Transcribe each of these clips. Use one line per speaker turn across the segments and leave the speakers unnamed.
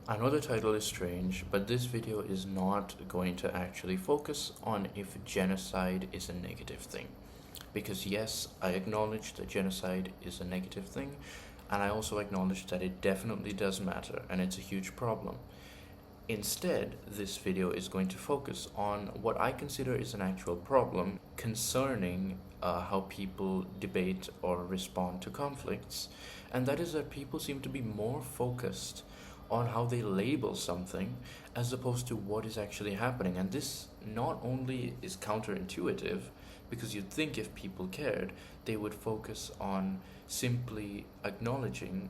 I know the title is strange, but this video is not going to actually focus on if genocide is a negative thing. Because yes, I acknowledge that genocide is a negative thing, and I also acknowledge that it definitely does matter and it's a huge problem. Instead, this video is going to focus on what I consider is an actual problem concerning how people debate or respond to conflicts, and that is that people seem to be more focused on how they label something as opposed to what is actually happening. And this not only is counterintuitive, because you'd think if people cared, they would focus on simply acknowledging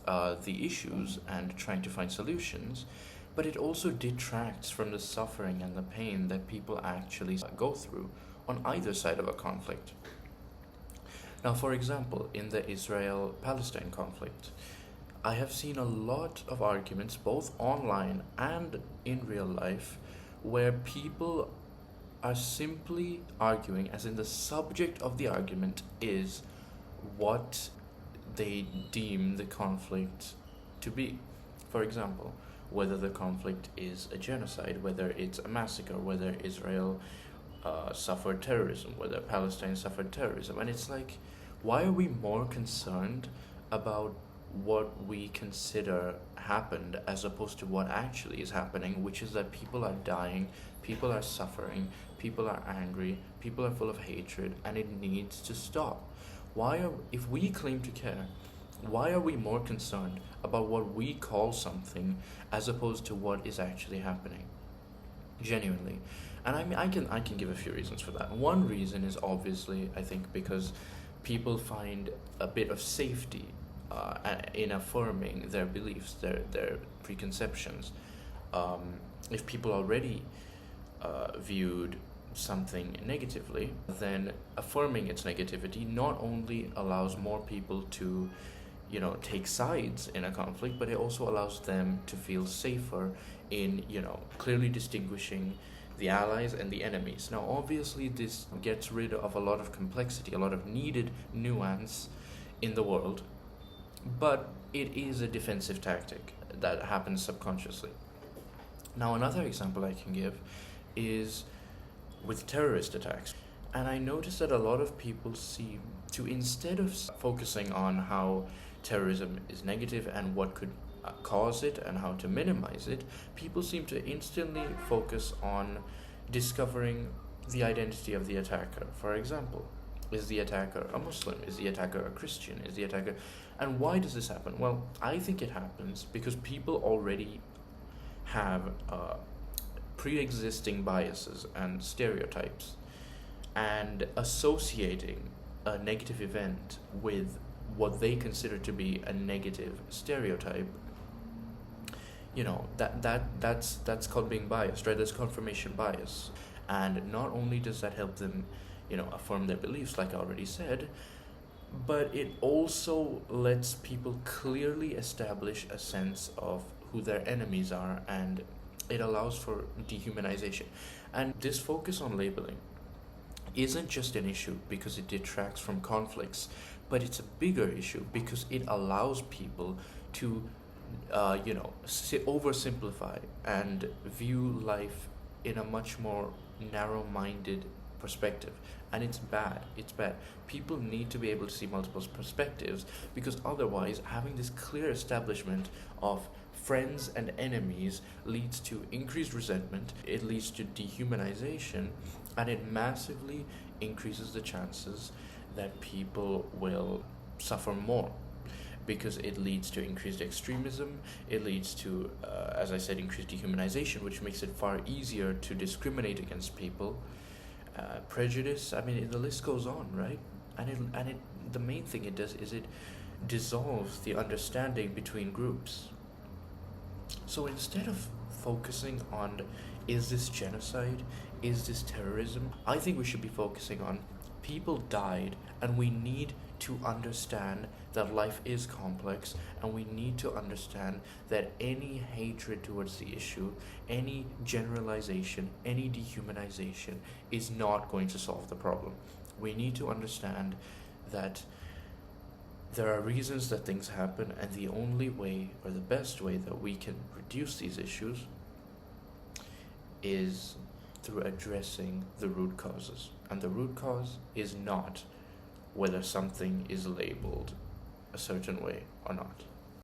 the issues and trying to find solutions, but it also detracts from the suffering and the pain that people actually go through on either side of a conflict. Now, for example, in the Israel Palestine conflict, I have seen a lot of arguments, both online and in real life, where people are simply arguing, as in the subject of the argument is what they deem the conflict to be. For example, whether the conflict is a genocide, whether it's a massacre, whether Israel suffered terrorism, whether Palestine suffered terrorism. And it's like, why are we more concerned about what we consider happened as opposed to what actually is happening, which is that people are dying, people are suffering, people are angry, people are full of hatred, and it needs to stop. If we claim to care, why are we more concerned about what we call something as opposed to what is actually happening? Genuinely. And I mean, I can give a few reasons for that. One reason is obviously, I think, because people find a bit of safety in affirming their beliefs, their preconceptions. If people already viewed something negatively, then affirming its negativity not only allows more people to, take sides in a conflict, but it also allows them to feel safer in, clearly distinguishing the allies and the enemies. Now, obviously, this gets rid of a lot of complexity, a lot of needed nuance in the world, but it is a defensive tactic that happens subconsciously. Now, another example I can give is with terrorist attacks. And I noticed that a lot of people seem to, instead of focusing on how terrorism is negative and what could cause it and how to minimize it, people seem to instantly focus on discovering the identity of the attacker. For example, is the attacker a Muslim? Is the attacker a Christian? Is the attacker. And why does this happen? Well, I think it happens because people already have pre existing biases and stereotypes, and associating a negative event with what they consider to be a negative stereotype, that's called being biased, right? That's confirmation bias. And not only does that help them, affirm their beliefs, like I already said, but it also lets people clearly establish a sense of who their enemies are, and it allows for dehumanization. And this focus on labeling isn't just an issue because it detracts from conflicts, but it's a bigger issue because it allows people to, oversimplify and view life in a much more narrow-minded perspective. And it's bad. People need to be able to see multiple perspectives, because otherwise having this clear establishment of friends and enemies leads to increased resentment, it leads to dehumanization, and it massively increases the chances that people will suffer more, because it leads to increased extremism, it leads to, as I said, increased dehumanization, which makes it far easier to discriminate against people. Prejudice, I mean, the list goes on, right? And the main thing it does is it dissolves the understanding between groups. So instead of focusing on, is this genocide, is this terrorism, I think we should be focusing on people died, and we need to understand that life is complex, and we need to understand that any hatred towards the issue, any generalization, any dehumanization is not going to solve the problem. We need to understand that There are reasons that things happen, and the only way, or the best way, that we can reduce these issues is through addressing the root causes. And the root cause is not whether something is labeled a certain way or not.